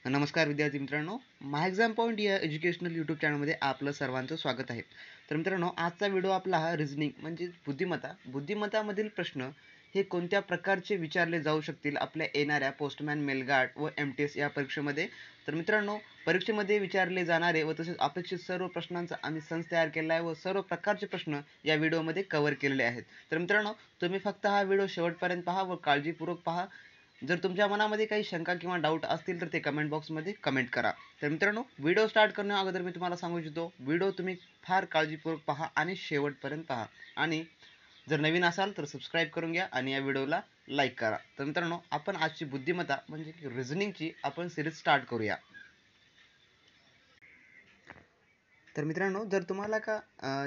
नमस्कार विद्यार्थी मित्रांनो, माय एक्झाम पॉईंट या एज्युकेशनल यूट्यूब चॅनलमध्ये आपलं सर्वांचं स्वागत आहे. तर मित्रांनो, आजचा व्हिडिओ आपला हा रिझनिंग म्हणजे बुद्धिमत्तामधील प्रश्न हे कोणत्या प्रकारचे विचारले जाऊ शकतील आपल्या येणाऱ्या पोस्टमॅन, मेलगार्ड व MTS या परीक्षेमध्ये. तर मित्रांनो, परीक्षेमध्ये विचारले जाणारे व तसेच अपेक्षित सर्व प्रश्नांचा आम्ही संच तयार केला आहे व सर्व प्रकारचे प्रश्न या व्हिडिओमध्ये कव्हर केलेले आहेत. तर मित्रांनो, तुम्ही फक्त हा व्हिडिओ शेवटपर्यंत पहा व काळजीपूर्वक पहा. जर तुमच्या मनामध्ये काही शंका किंवा डाऊट असतील तर ते कमेंट बॉक्समध्ये कमेंट करा. तर मित्रांनो, व्हिडिओ स्टार्ट करण्या अगोदर मी तुम्हाला सांगू इच्छितो, व्हिडिओ तुम्ही फार काळजीपूर्वक पहा आणि शेवटपर्यंत पहा. आणि जर नवीन असाल तर सबस्क्राईब करून घ्या आणि या व्हिडिओला लाईक करा. तर मित्रांनो, आपण आजची बुद्धिमत्ता म्हणजे रिझनिंगची आपण सिरीज स्टार्ट करूया. तर मित्रांनो, जर तुम्हाला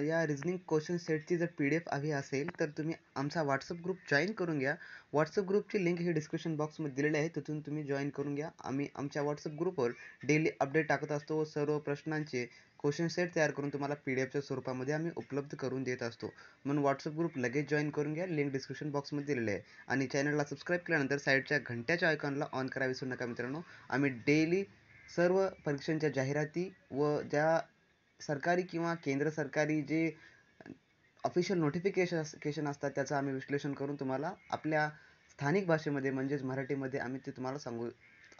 या रिझनिंग क्वेश्चन सेटची जर PDF हवी असेल तर तुम्ही आमचा व्हॉट्सअप ग्रुप जॉईन करून घ्या. व्हॉट्सअप ग्रुपची लिंक ही डिस्क्रिप्शन बॉक्समध्ये दिलेली आहे, तिथून तुम्ही जॉईन करून घ्या. आम्ही आमच्या व्हॉट्सअप ग्रुपवर डेली अपडेट टाकत असतो व सर्व प्रश्नांचे क्वेश्चन सेट तयार करून तुम्हाला PDFच्या स्वरूपामध्ये आम्ही उपलब्ध करून देत असतो. म्हणून व्हॉट्सअप ग्रुप लगेच जॉईन करून घ्या. लिंक डिस्क्रिप्शन बॉक्समध्ये दिलेली आहे. आणि चॅनलला सबस्क्राईब केल्यानंतर साईडच्या घंट्याच्या आयकॉनला ऑन करा विसरू नका मित्रांनो. आम्ही डेली सर्व परीक्षांच्या जाहिराती व ज्या सरकारी किंवा केंद्र सरकारी जे ऑफिशियल नोटिफिकेशन असतात त्याचं आम्ही विश्लेषण करून तुम्हाला आपल्या स्थानिक भाषेमध्ये म्हणजेच मराठीमध्ये आम्ही ते तुम्हाला सांगू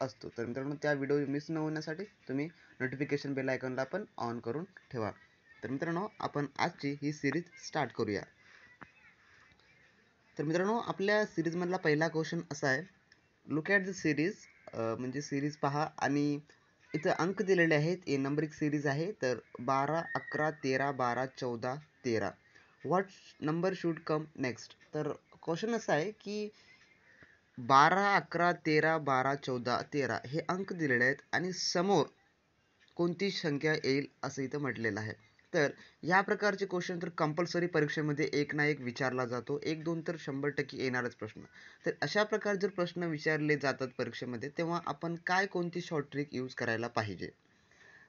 असतो. तर मित्रांनो, त्या व्हिडिओ मिस न होण्यासाठी तुम्ही नोटिफिकेशन बेल आयकॉनला पण ऑन करून ठेवा. तर मित्रांनो, आपण आजची ही सिरीज स्टार्ट करूया. तर मित्रांनो, आपल्या सिरीजमधला पहिला क्वेश्चन असा आहे, लुक ॲट द सिरीज. म्हणजे सिरीज पहा आणि इथं अंक दिलेले आहेत. हे नंबरिक सिरीज आहे. तर 12, 11, 13, 12, 14, 13. What number should come next. तर क्वेश्चन असा आहे की 12, 11, 13, 12, 14, 13 हे अंक दिलेले आहेत आणि समोर कोणती संख्या येईल असं इथं म्हटलेलं आहे. तर या प्रकारचे क्वेश्चन तर कंपल्सरी परीक्षेमध्ये एक ना एक विचारला जातो. एक दोन तर 100% येणारच प्रश्न. तर अशा प्रकारे जर प्रश्न विचारले जातात परीक्षेमध्ये तेव्हा आपण कोणती शॉर्ट ट्रिक यूज करायला पाहिजे.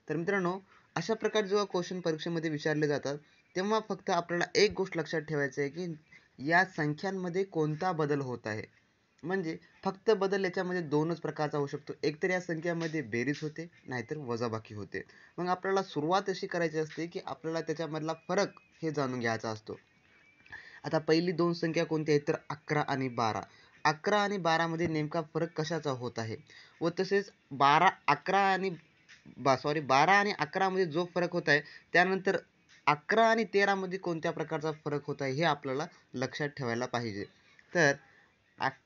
तर मित्रांनो, अशा प्रकारे जेव्हा क्वेश्चन परीक्षेमध्ये विचारले जातात तेव्हा फक्त आपल्याला एक गोष्ट लक्षात ठेवायची आहे की या संख्यांमध्ये कोणता बदल होत आहे. म्हणजे फक्त बदल याच्यामध्ये दोनच प्रकारचा होऊ शकतो. एकतर या संख्यामध्ये बेरीज होते, नाहीतर वजाबाकी होते. मग आपल्याला सुरुवात अशी करायची असते की आपल्याला त्याच्यामधला फरक हे जाणून घ्यायचा असतो. आता पहिली दोन संख्या कोणत्या आहेत तर 11 आणि 12. 11 आणि 12 मध्ये नेमका फरक कशाचा होत आहे व तसेच 12 आणि 11 मध्ये जो फरक होत आहे त्यानंतर 11 आणि 13 मध्ये कोणत्या प्रकारचा फरक होत आहे हे आपल्याला लक्षात ठेवायला पाहिजे. तर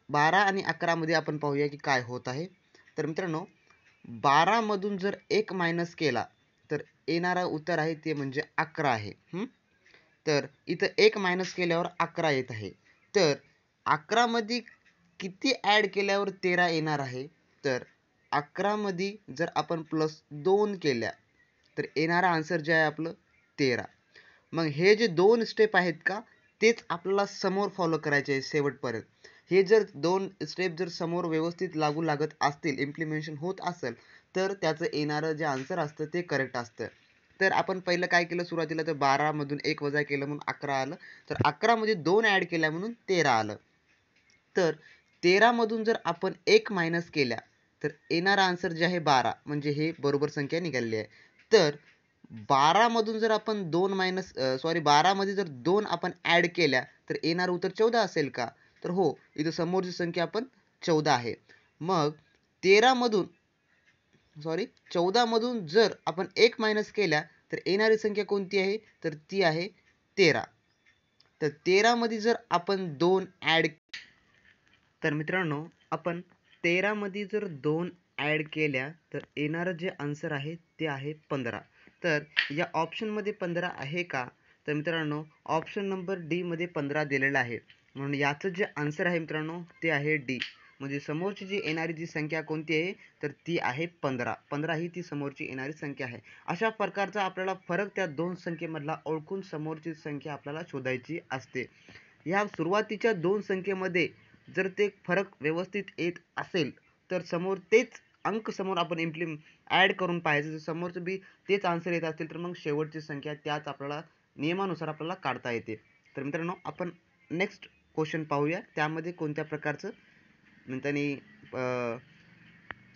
12 आणि 11 मध्ये आपण पाहूया की काय होत आहे. तर मित्रांनो, 12 मधून जर 1 मायनस केला तर येणारा उत्तर आहे ते म्हणजे 11 आहे. तर इथं 1 मायनस केल्यावर 11 येत आहे. तर 11 मध्ये किती ॲड केल्यावर 13 येणार आहे. तर 11 मध्ये जर आपण +2 केल्या तर येणारा आन्सर जे आहे आपलं 13. मग हे जे दोन स्टेप आहेत का तेच आपल्याला समोर फॉलो करायचे आहे शेवटपर्यंत. हे जर दोन स्टेप जर समोर व्यवस्थित लागू लागत असतील, इम्प्लिमेंटेशन होत असेल तर त्याचं येणारं जे आन्सर असतं ते करेक्ट असतं. तर आपण पहिलं काय केलं सुरुवातीला, तर 12 मधून 1 वजा केलं म्हणून 11 आलं. तर 11 मध्ये 2 ॲड केल्या म्हणून 13 आलं. तर 13 मधून जर आपण 1 मायनस केल्या तर येणारा आन्सर जे आहे 12, म्हणजे हे बरोबर संख्या निघालेली आहे. तर 12 मधून जर आपण 12 मध्ये जर 2 आपण ॲड केल्या तर येणारं उत्तर 14 असेल का. तर हो, इथं समोरची संख्या आपण 14 आहे. मग 14 मधून जर आपण 1 मायनस केल्या तर येणारी संख्या कोणती आहे तर ती आहे 13. तर 13 मध्ये जर आपण 2 ॲड, तर मित्रांनो, आपण 13 मध्ये जर 2 ॲड केल्या तर येणारं जे आन्सर आहे ते आहे 15. तर या ऑप्शनमध्ये 15 आहे का. तर मित्रांनो, ऑप्शन नंबर डी मध्ये 15 दिलेला आहे. म्हणून याचं जे आन्सर आहे मित्रांनो ते आहे डी. म्हणजे समोरची जी येणारी जी संख्या कोणती आहे तर ती आहे 15. 15 ही ती समोरची येणारी संख्या आहे. अशा प्रकारचा आपल्याला फरक त्या दोन संख्येमधला ओळखून समोरची संख्या आपल्याला शोधायची असते. या सुरुवातीच्या दोन संख्येमध्ये जर ते फरक व्यवस्थित येत असेल तर समोर तेच अंक समोर आपण ॲड करून पाहायचं. जर समोरचं बी तेच आन्सर येत असतील तर मग शेवटची संख्या त्याच आपल्याला नियमानुसार आपल्याला काढता येते. तर मित्रांनो, आपण नेक्स्ट क्वेश्चन पाहूया. त्यामध्ये कोणत्या प्रकारचं म्हणतानी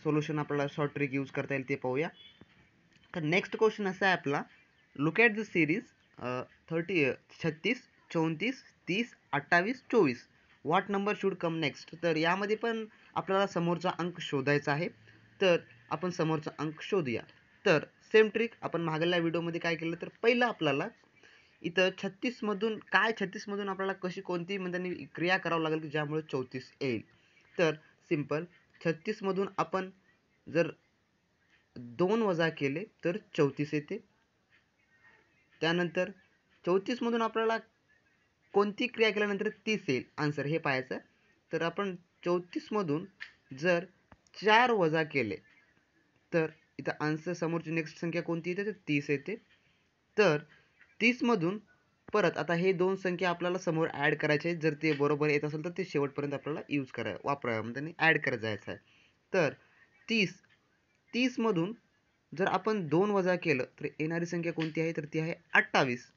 सोल्युशन आपल्याला शॉर्ट ट्रिक यूज करता येईल ते पाहूया. तर नेक्स्ट क्वेश्चन असा आहे आपला, look at the series 36, 34, 30, 28, 24. What number should come next. तर यामध्ये पण आपल्याला समोरचा अंक शोधायचा आहे. तर आपण समोरचा अंक शोधूया. तर सेम ट्रिक आपण मागल्या व्हिडिओमध्ये काय केलं, तर पहिलं आपल्याला इथं 36 मधून आपल्याला कोणती म्हणजे क्रिया करावं लागेल की ज्यामुळे 34 येईल. तर सिंपल 36 मधून आपण जर 2 वजा केले तर 34 येते. त्यानंतर 34 मधून आपल्याला कोणती क्रिया केल्यानंतर 30 येईल आन्सर हे पाहायचं. तर आपण 34 मधून जर 4 वजा केले तर इथं आन्सर समोरची नेक्स्ट संख्या कोणती येते, तर 30 येते. तर 30 मधून परत आता हे दोन संख्या आपल्याला समोर ॲड करायचे आहेत. जर ते बरोबर येत असेल तर ते शेवटपर्यंत आपल्याला म्हणजे ॲड करत जायचं आहे. तर 30 मधून जर आपण 2 वजा केलं तर येणारी संख्या कोणती आहे, तर ती आहे 28.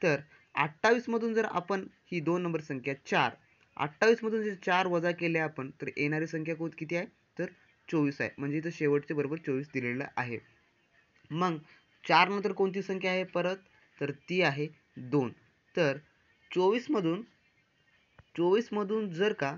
तर 28 मधून जर आपण ही 2 नंबर संख्या 4, 28 मधून जर 4 वजा केले आपण तर येणारी संख्या किती आहे, तर 24 आहे. म्हणजे इथं शेवटचे बरोबर 24 दिलेलं आहे. मग 4 नंतर कोणती संख्या आहे परत, तर ती आहे 2. तर 24 मधून जर का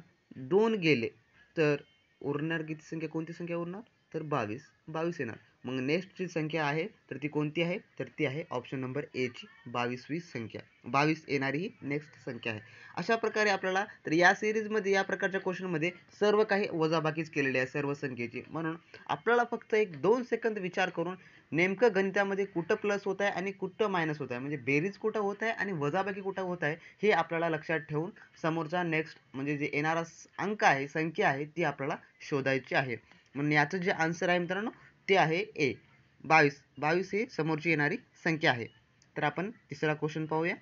2 गेले तर उरणार किती संख्या, कोणती संख्या उरणार, तर 22 येणार. मग नेक्स्ट जी संख्या आहे तर ती कोणती आहे, तर ती आहे ऑप्शन नंबर ए ची 22वी संख्या. 22 येणारी ही नेक्स्ट संख्या आहे. अशा प्रकारे आपल्याला तर या सिरीजमध्ये या प्रकारच्या क्वेश्चनमध्ये सर्व काही वजाबाकीच केलेली आहे सर्व संख्येची. म्हणून आपल्याला फक्त 1-2 सेकंद विचार करून नेमकं गणितामध्ये कुठं प्लस होत आहे आणि कुठं मायनस होत आहे, म्हणजे बेरीज कुठं होत आहे आणि वजाबाकी कुठं होत आहे हे आपल्याला लक्षात ठेवून समोरचा नेक्स्ट म्हणजे जे येणारा अंक आहे, संख्या आहे, ती आपल्याला शोधायची आहे. म्हणून याचं जे आन्सर आहे मित्रांनो ते आहे ए 22 ही समोरची येणारी संख्या आहे. तर आपण तिसरा क्वेश्चन पाहूया.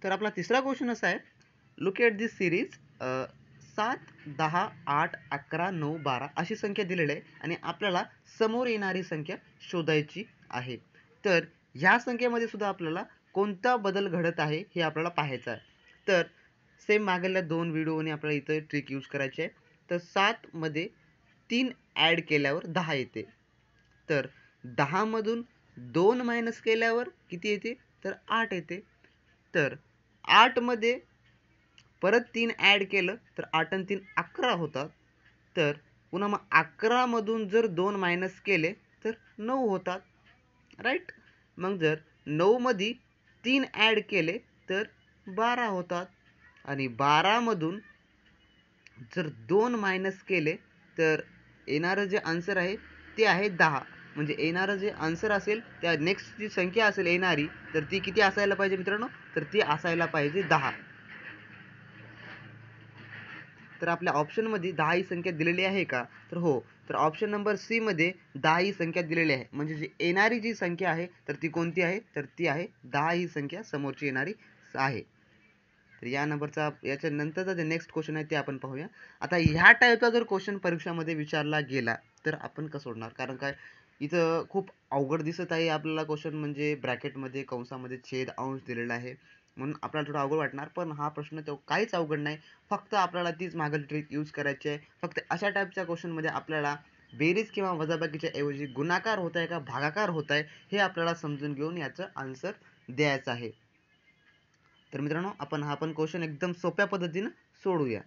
तर आपला तिसरा क्वेश्चन असा आहे, लुक ॲट दिस सिरीज 7, 10, 8, 11, 9, 12 अशी संख्या दिलेली आहे आणि आपल्याला समोर येणारी संख्या शोधायची आहे. तर ह्या संख्येमध्ये सुद्धा आपल्याला कोणता बदल घडत आहे हे आपल्याला पाहायचं आहे. तर सेम मागल्या 2 व्हिडिओने आपल्याला इथं ट्रिक यूज करायची आहे. तर 7 मध्ये 3 ॲड केल्यावर 10 येते. तर 10 मधून 2 मायनस केल्यावर किती येते, तर 8 येते. तर 8 मध्ये परत 3 ॲड केलं तर 8 आणि 3 11 होतात. तर पुन्हा मग 11 मधून जर 2 मायनस केले तर 9 होतात, राईट. मग जर 9 मध्ये 3 ॲड केले तर 12 होतात आणि 12 मधून जर 2 मायनस केले तर येणारं जे आन्सर आहे ते आहे 10. म्हणजे येणारं जे आन्सर असेल त्या नेक्स्ट जी संख्या असेल येणारी तर ती किती असायला पाहिजे मित्रांनो, तर ती असायला पाहिजे 10. तर आपल्या ऑप्शनमध्ये 10 ही संख्या दिलेली आहे का, तर हो. तर ऑप्शन नंबर सी मध्ये 10 ही संख्या दिलेली आहे. म्हणजे जी येणारी जी संख्या आहे तर ती कोणती आहे, तर ती आहे 10 ही संख्या समोरची येणारी आहे. तर या नंबरचा याच्या नंतरचा जे नेक्स्ट क्वेश्चन आहे ते आपण पाहूया. आता ह्या टाईपचा जर क्वेश्चन परीक्षामध्ये विचारला गेला तर आपण कसं सोडणार, कारण काय इथं खूप अवघड दिसत आहे आपल्याला क्वेश्चन, म्हणजे ब्रॅकेटमध्ये कंसामध्ये छेद अंश दिलेला आहे म्हणून आपल्याला थोडं अवघड वाटणार. पण हा प्रश्न तो काहीच अवघड नाही. फक्त आपल्याला तीच मागील ट्रिक यूज करायची आहे. फक्त अशा टाईपच्या क्वेश्चनमध्ये आपल्याला बेरीज किंवा वजाबाकीच्या ऐवजी गुणाकार होत आहे का भागाकार होत आहे हे आपल्याला समजून घेऊन याचं आन्सर द्यायचं आहे. तर मित्रांनो आपण हा पण क्वेश्चन एकदम सोप्या पद्धतीनं सोडूया.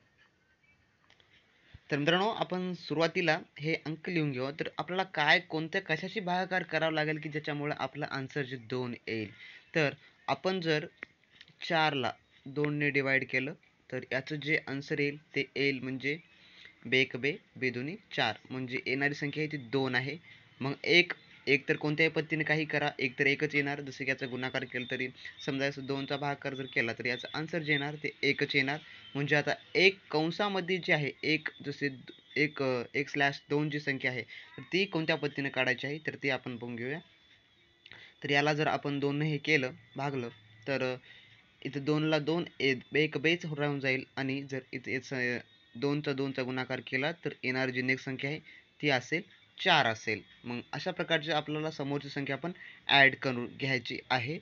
तर मित्रांनो आपण सुरुवातीला हे अंक लिहून घेऊ. तर आपल्याला कोणत्या कशाशी भागाकार करावा लागेल की ज्याच्यामुळे आपलं आन्सर जे 2 येईल. तर आपण जर 4ला 2 ने डिवाइड केलं तर याचं जे आन्सर येईल ते येईल म्हणजे बेक बे बेदुनी 4 म्हणजे येणारी संख्या आहे ती 2 आहे. मग एक तर कोणत्याही पद्धतीने काही करा, एक तर एकच येणार. जसं की याचा गुणाकार केला तरी समजा 2चा भागाकार जर केला तर याचं आन्सर जे येणार ते एकच येणार. म्हणजे आता एक कंसामध्ये जे आहे एक जसे एक स्लॅश 2 जी संख्या आहे तर ती कोणत्या पद्धतीने काढायची आहे तर ती आपण बघून घेऊया. तर याला जर आपण 2 हे केलं भागलं तर इथं 2ला 2 एक बेच राहून जाईल आणि जर इथे 2चा गुणाकार केला तर येणारी जी नेक्स्ट संख्या आहे ती असेल 4 असेल. मग अशा प्रकारची आपल्याला समोरची संख्या आपण ॲड करून घ्यायची आहे.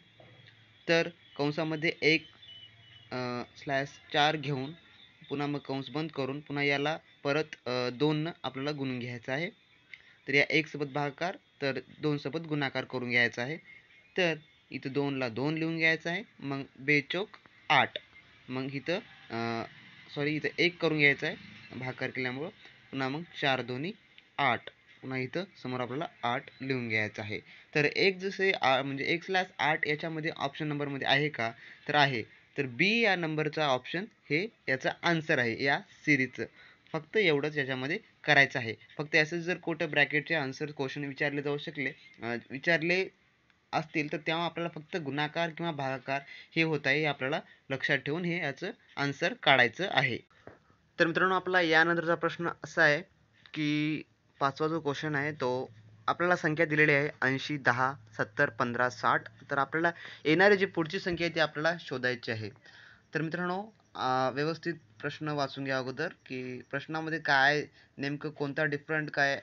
तर कंसामध्ये 1 स्लॅश 4 घेऊन पुन्हा मग कंस बंद करून पुन्हा याला परत 2 आपल्याला गुणून घ्यायचं आहे. तर या 1 सोबत भागाकार तर 2 सोबत गुणाकार करून घ्यायचा आहे. तर इथं 2ला 2 लिहून घ्यायचं आहे. मग 2 चौक 8. मग इथं इथं 1 करून घ्यायचं आहे भागाकार केल्यामुळं. पुन्हा मग 4 दोन्ही 8. पुन्हा इथं समोर आपल्याला 8 लिहून घ्यायचं आहे. तर एक जसे म्हणजे 1/8 याच्यामध्ये ऑप्शन नंबरमध्ये आहे का? तर आहे. तर बी या नंबरचा ऑप्शन हे याचा आन्सर आहे या सिरीजचं. फक्त एवढंच याच्यामध्ये करायचं आहे. फक्त असं जर कुठं ब्रॅकेटचे आन्सर क्वेश्चन विचारले असतील तर तेव्हा आपल्याला फक्त गुणाकार किंवा भागाकार हे होत आहे हे आपल्याला लक्षात ठेवून हे याचं आन्सर काढायचं आहे. तर मित्रांनो आपला यानंतरचा प्रश्न असा आहे की 5वा जो क्वेश्चन आहे तो आपल्याला संख्या दिलेली आहे 80, 10, 70, 15, 60. तर आपल्याला येणारी जी पुढची संख्या आहे ती आपल्याला शोधायची आहे. तर मित्रांनो व्यवस्थित प्रश्न वाचून घ्या अगोदर की प्रश्नामध्ये काय नेमकं कोणता डिफरंट काय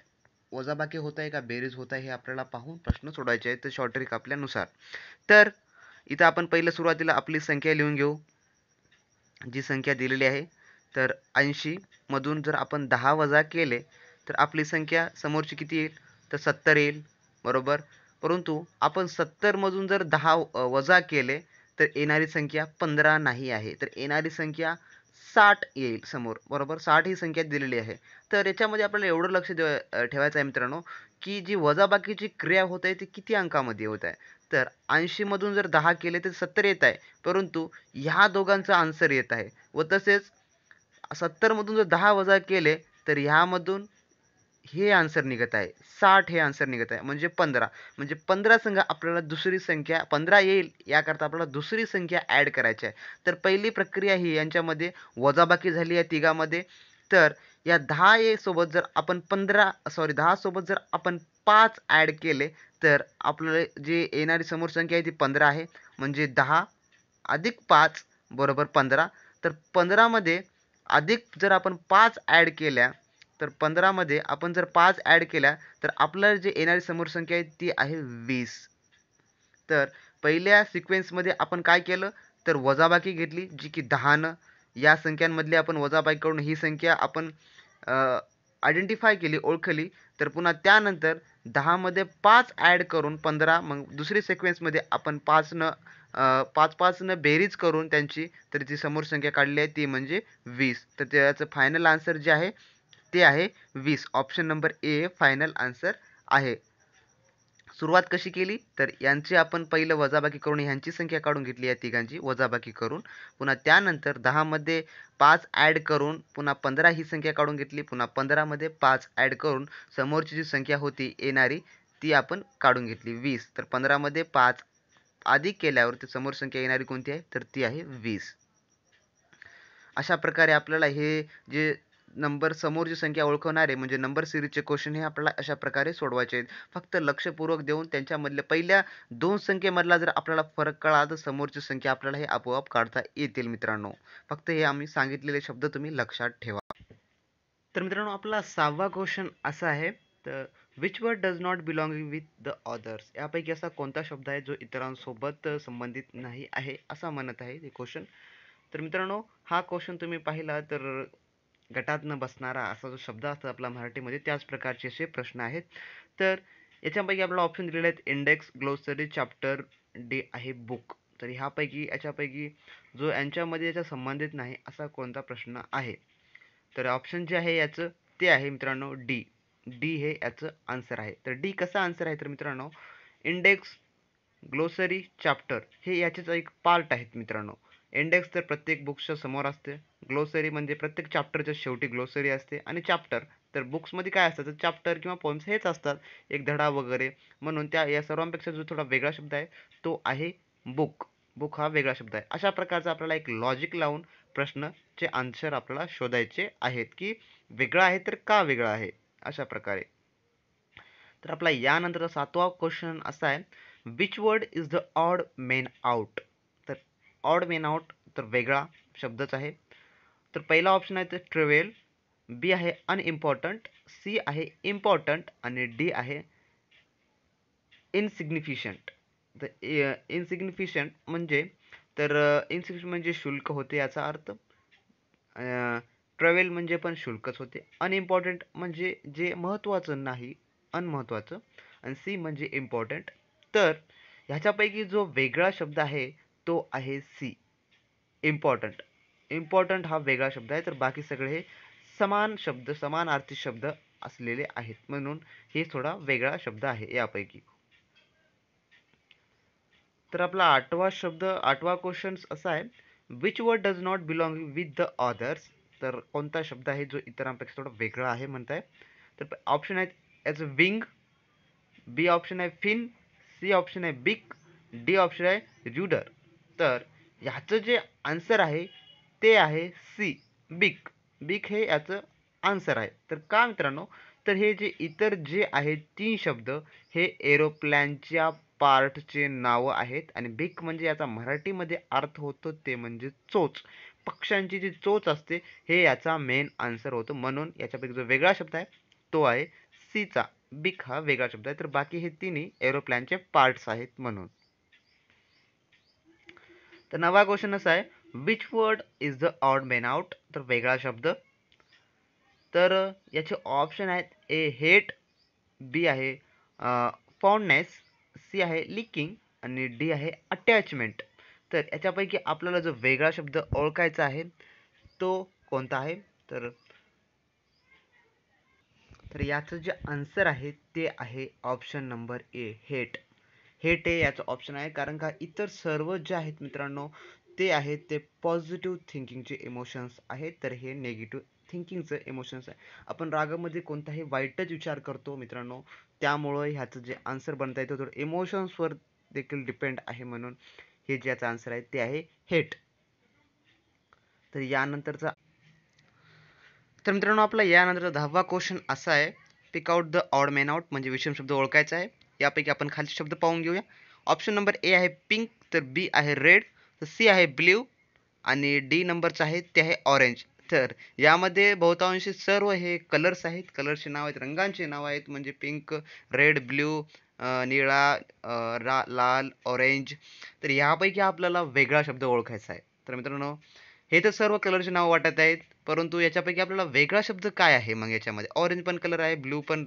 वजाबाकी होत आहे का बेरीज होत आहे हे आपल्याला पाहून प्रश्न सोडवायचे आहेत तर शॉर्ट ट्रिक आपल्यानुसार. तर इथं आपण पहिलं सुरुवातीला आपली संख्या लिहून घेऊ. जी संख्या दिलेली आहे तर 80 मधून जर आपण 10 वजा केले तर आपली संख्या समोरची किती येईल तर 70 येईल बरोबर. परंतु आपण 70 मधून जर 10 वजा केले तर येणारी संख्या 15 नाही आहे तर येणारी संख्या 60 येईल समोर बरोबर. 60 ही संख्या दिलेली आहे. तर याच्यामध्ये आपल्याला एवढं लक्ष ठेवायचं आहे मित्रांनो की जी वजाबाकीची क्रिया होत आहे ती किती अंकामध्ये होत आहे. तर 80 मधून जर 10 केले तर 70 येत आहे. परंतु ह्या दोघांचा आन्सर येत आहे व तसेच 70 मधून जर 10 वजा केले तर ह्यामधून हे आन्सर निघत आहे 60 हे आन्सर निघत आहे म्हणजे 15. म्हणजे 15 संघ आपल्याला दुसरी संख्या 15 येईल याकरता आपल्याला दुसरी संख्या ॲड करायची आहे. तर पहिली प्रक्रिया ही यांच्यामध्ये वजाबाकी झाली या तिघामध्ये. तर या 10 सोबत जर आपण 10 सोबत जर आपण 5 ॲड केले तर आपल्याला जे येणारी समोर संख्या आहे ती 15 आहे. म्हणजे 10 अधिक 5 बरोबर 15. तर 15 मध्ये अधिक जर आपण 5 ॲड केल्या तर 15 मध्ये आपण जर 5 ॲड केल्या तर आपल्याला जे येणारी समोर संख्या आहे ती आहे 20. तर पहिल्या सिक्वेन्समध्ये आपण काय केलं तर वजाबाकी घेतली जी की 10 या संख्यांमधली आपण वजाबाकी करून ही संख्या आपण आयडेंटिफाय केली ओळखली. तर पुन्हा त्यानंतर 10 मध्ये 5 ॲड करून 15 मग दुसरी सिक्वेन्समध्ये आपण 5 न बेरीज करून त्यांची तर ती समोर संख्या काढली आहे ती म्हणजे 20. तर त्याचं फायनल आन्सर जे आहे ते आहे 20. Option number A final answer आहे. सुरुवात कशी केली तर यांची आपण पहिलं वजाबाकी करून ह्यांची संख्या काढून घेतली या तिघांची वजाबाकी करून. पुन्हा त्यानंतर 10 मध्ये 5 ॲड करून पुन्हा 15 ही संख्या काढून घेतली. पुन्हा 15 मध्ये 5 ॲड करून समोरची जी संख्या होती येणारी ती आपण काढून घेतली 20. तर 15 मध्ये 5 अधिक केल्यावर ती समोर संख्या येणारी कोणती आहे तर ती आहे 20. अशा प्रकारे आपल्याला हे जे नंबर समोरची संख्या ओळखणारे म्हणजे नंबर सिरीजचे क्वेश्चन हे आपल्याला अशा प्रकारे सोडवायचे आहेत. फक्त लक्षपूर्वक देऊन त्यांच्यामधल्या पहिल्या 2 संख्येमधला जर आपल्याला फरक कळला तर समोरची संख्या आपल्याला हे आपोआप काढता येतील मित्रांनो. फक्त हे आम्ही सांगितलेले शब्द तुम्ही लक्षात ठेवा. तर मित्रांनो आपला 6वा क्वेश्चन असा आहे तर which word does not belonging with the others. यापैकी असा कोणता शब्द आहे जो इतरांसोबत संबंधित नाही आहे असा म्हणत आहे हे क्वेश्चन. तर मित्रांनो हा क्वेश्चन तुम्ही पाहिला तर गटात न बसणारा असा जो शब्द असतो आपला मराठीमध्ये त्याच प्रकारचे असे प्रश्न आहेत. तर याच्यापैकी आपल्याला ऑप्शन दिलेले आहेत इंडेक्स, ग्लोसरी, चॅप्टर डी आहे बुक. तर याच्यापैकी जो यांच्यामध्ये याच्या संबंधित नाही असा कोणता प्रश्न आहे. तर ऑप्शन जे आहे याचं ते आहे मित्रांनो डी. डी हे याचं आन्सर आहे. तर डी कसा आन्सर आहे तर मित्रांनो इंडेक्स, ग्लोसरी, चॅप्टर हे याचेच एक पार्ट आहेत मित्रांनो. इंडेक्स तर प्रत्येक बुक्सच्या समोर असते. ग्लोसरी म्हणजे प्रत्येक चॅप्टरच्या शेवटी ग्लोसरी असते आणि चॅप्टर तर बुक्समध्ये काय असतं तर चॅप्टर किंवा पोएम्स हेच असतात एक धडा वगैरे. म्हणून या सर्वांपेक्षा जो थोडा वेगळा शब्द आहे तो आहे बुक. बुक हा वेगळा शब्द आहे. अशा प्रकारचा आपल्याला एक लॉजिक लावून प्रश्नाचे आन्सर आपल्याला शोधायचे आहेत की वेगळा आहे तर का वेगळा आहे अशा प्रकारे. तर आपला यानंतरचा 7वा क्वेश्चन असा आहे which word is the odd main out. तर ऑड मेन आउट तर वेगळा शब्दच आहे. तर पहिला ऑप्शन आहे तर ट्रिव्हियल, बी आहे अनइम्पॉर्टंट, सी आहे इम्पॉर्टंट आणि डी आहे इनसिग्निफिशंट. तर इनसिग्निफिशंट म्हणजे शुल्क होते याचा अर्थ. ट्रॅव्हल म्हणजे पण शुल्कच होते. अनइम्पॉर्टंट म्हणजे जे महत्त्वाचं नाही, अनमहत्त्वाचं. आणि सी म्हणजे इम्पॉर्टंट. तर ह्याच्यापैकी जो वेगळा शब्द आहे तो आहे सी, इम्पॉर्टंट. इम्पॉर्टंट हा वेगळा शब्द आहे, तर बाकी सगळे हे समान शब्द, समानार्थी शब्द असलेले आहेत, म्हणून हे थोडा वेगळा शब्द आहे यापैकी. तर आपला आठवा क्वेश्चन असा आहे, which word does not belong with the others. तर कोणता शब्द आहे जो इतरांपेक्षा थोडा वेगळा आहे म्हणताय. तर ऑप्शन आहेत as a wing, B option आहे फिन, सी ऑप्शन आहे बिक, डी ऑप्शन आहे ज्युडर. तर ह्याचं जे आन्सर आहे ते आहे सी, बिक. बिक हे याचं आन्सर आहे. तर का मित्रांनो, तर हे जे इतर जे आहेत 3 शब्द हे एरोप्लॅनच्या पार्टचे नावं आहेत आणि बिक म्हणजे याचा मराठीमध्ये अर्थ होतो ते म्हणजे चोच. पक्ष्यांची जी चोच असते हे याचा मेन आन्सर होतो, म्हणून याच्यापैकी जो वेगळा शब्द आहे तो आहे सीचा. बिक हा वेगळा शब्द आहे, तर बाकी हे तिन्ही एरोप्लॅनचे पार्ट्स आहेत म्हणून. तर नवा क्वेश्चन असा आहे, which word is the odd man out. तर वेगळा शब्द. तर याचे ऑप्शन आहेत, ए हेट, बी आहे फॉन्डनेस, सी आहे लिकिंग आणि डी आहे अटॅचमेंट. तर याच्यापैकी आपल्याला जो वेगळा शब्द ओळखायचा आहे तो कोणता आहे. तर याचं जे आन्सर आहे ते आहे option number A, hate. Hate हे याचं ऑप्शन आहे, कारण का इतर सर्व जे आहेत मित्रांनो ते आहेत ते पॉझिटिव्ह थिंकिंगचे इमोशन्स आहेत, तर हे निगेटिव्ह थिंकिंगचं इमोशन्स आहे. आपण रागामध्ये कोणताही वाईटच विचार करतो मित्रांनो, त्यामुळं ह्याचं जे आन्सर बनता येतं थोडं इमोशन्सवर देखील डिपेंड आहे, म्हणून हे जे याचं आन्सर आहे ते आहे हेट. तर यानंतरचा तर मित्रांनो आपला यानंतरचा 10वा क्वेश्चन असा आहे, pick out the odd man out म्हणजे विषम शब्द ओळखायचा आहे. यापैकी आपण खालचे शब्द पाहून घेऊया. ऑप्शन नंबर ए आहे पिंक, तर बी आहे रेड, तर सी आहे ब्ल्यू आणि डी नंबरचं आहे ते आहे ऑरेंज. तर यामध्ये बहुतांशी सर्व हे कलर्स आहेत, कलर्सचे नाव आहेत, रंगांचे नाव आहेत, म्हणजे पिंक, रेड, ब्ल्यू, निळा, लाल, ऑरेंज. तर यापैकी आपल्याला वेगळा शब्द ओळखायचा आहे. तर मित्रांनो हे तर सर्व कलरचे नाव वाटत आहेत, परंतु याच्यापैकी आपल्याला वेगळा शब्द काय आहे मग याच्यामध्ये. ऑरेंज पण कलर आहे, ब्लू पण,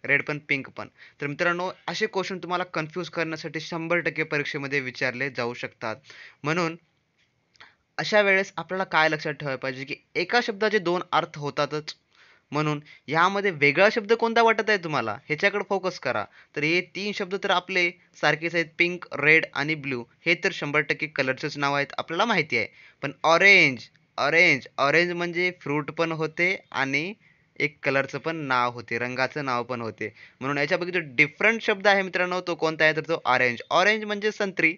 रेड पण, पिंक पण. तर मित्रांनो असे क्वेश्चन तुम्हाला कन्फ्यूज करण्यासाठी 100% परीक्षेमध्ये विचारले जाऊ शकतात. म्हणून अशा वेळेस आपल्याला काय लक्षात ठेवायला पाहिजे की एका शब्दाचे 2 अर्थ होतातच, म्हणून यामध्ये वेगळा शब्द कोणता वाटत आहे तुम्हाला ह्याच्याकडे फोकस करा. तर हे 3 शब्द तर आपले सारखेच आहेत, पिंक, रेड आणि ब्लू. हे तर 100% कलरचेच नाव आहेत, आपल्याला माहिती आहे. पण ऑरेंज, ऑरेंज ऑरेंज म्हणजे फ्रूट पण होते आणि एक कलरचं पण नाव होते, रंगाचं नाव पण होते. म्हणून याच्यापैकी जो डिफरंट शब्द आहे मित्रांनो तो कोणता आहे, तर तो ऑरेंज. ऑरेंज म्हणजे संत्री,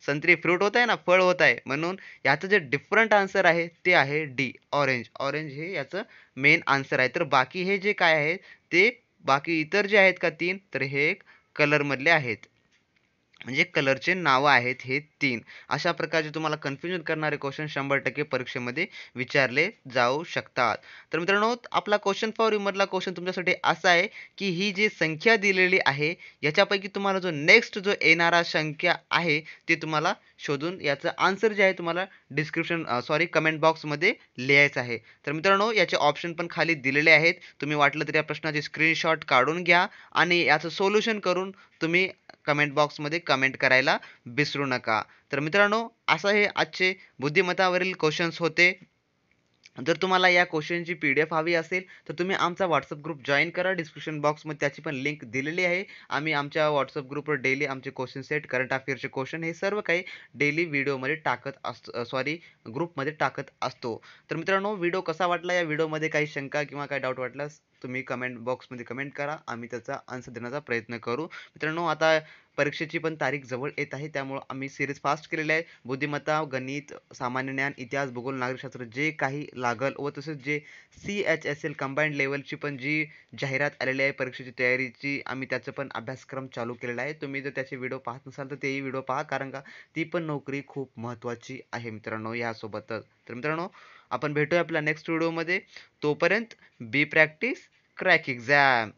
संत्री फ्रूट होत आहे ना, फळ होत आहे, म्हणून याचं जे डिफरंट आन्सर आहे ते आहे डी, ऑरेंज. ऑरेंज हे याचं मेन आन्सर आहे. तर बाकी हे जे काय आहे ते बाकी इतर जे आहेत का 3, तर हे कलर मधले आहेत, म्हणजे कलरचे नावं आहेत हे 3. अशा प्रकारचे तुम्हाला कन्फ्युजन करणारे क्वेश्चन 100% परीक्षेमध्ये विचारले जाऊ शकतात. तर मित्रांनो आपला क्वेश्चन फॉर यू मधला क्वेश्चन तुमच्यासाठी असा आहे की ही जी संख्या दिलेली आहे याच्यापैकी तुम्हाला जो नेक्स्ट जो येणारा संख्या आहे ते तुम्हाला शोधून याचं आन्सर जे आहे तुम्हाला कमेंट बॉक्समध्ये लिहायचं आहे. तर मित्रांनो याचे ऑप्शन पण खाली दिलेले आहेत, तुम्ही वाटलं तर या प्रश्नाचे स्क्रीनशॉट काढून घ्या आणि याचं सोल्युशन करून तुम्ही कमेंट बॉक्समध्ये कमेंट करायला विसरू नका. तर मित्रांनो असं हे आजचे बुद्धिमत्तावरील क्वेश्चन्स होते. जर तुम्हाला या क्वेश्चनची PDF हवी असेल तर तुम्ही आमचा व्हॉट्सअप ग्रुप जॉईन करा, डिस्क्रिप्शन बॉक्समध्ये त्याची पण लिंक दिलेली आहे. आम्ही आमच्या व्हॉट्सअप ग्रुपवर डेली आमचे क्वेश्चन सेट, करंट अफेअरचे क्वेश्चन हे सर्व काही डेली व्हिडिओमध्ये टाकत असतो, ग्रुपमध्ये टाकत असतो. तर मित्रांनो व्हिडिओ कसा वाटला, या व्हिडिओमध्ये काही शंका किंवा काही डाऊट वाटल्यास तुम्ही कमेंट बॉक्समध्ये कमेंट करा, आम्ही त्याचा आन्सर देण्याचा प्रयत्न करू. मित्रांनो आता परीक्षेची पण तारीख जवळ येत आहे, त्यामुळे आम्ही सिरीज फास्ट केलेले आहे. बुद्धिमत्ता, गणित, सामान्य ज्ञान, इतिहास, भूगोल, नागरिकशास्त्र जे काही लागल व तसेच जे CHSL कंबाईंड लेवलची पण जी जाहिरात आलेली आहे परीक्षेची तयारीची, आम्ही त्याचं पण अभ्यासक्रम चालू केलेला आहे. तुम्ही जर त्याचे व्हिडिओ पाहत नसाल तर तेही व्हिडिओ पहा, कारण का ती पण नोकरी खूप महत्त्वाची आहे मित्रांनो यासोबतच. तर मित्रांनो आपण भेटूया आपल्या नेक्स्ट व्हिडिओमध्ये. तोपर्यंत बी प्रॅक्टिस, क्रॅक एक्झाम.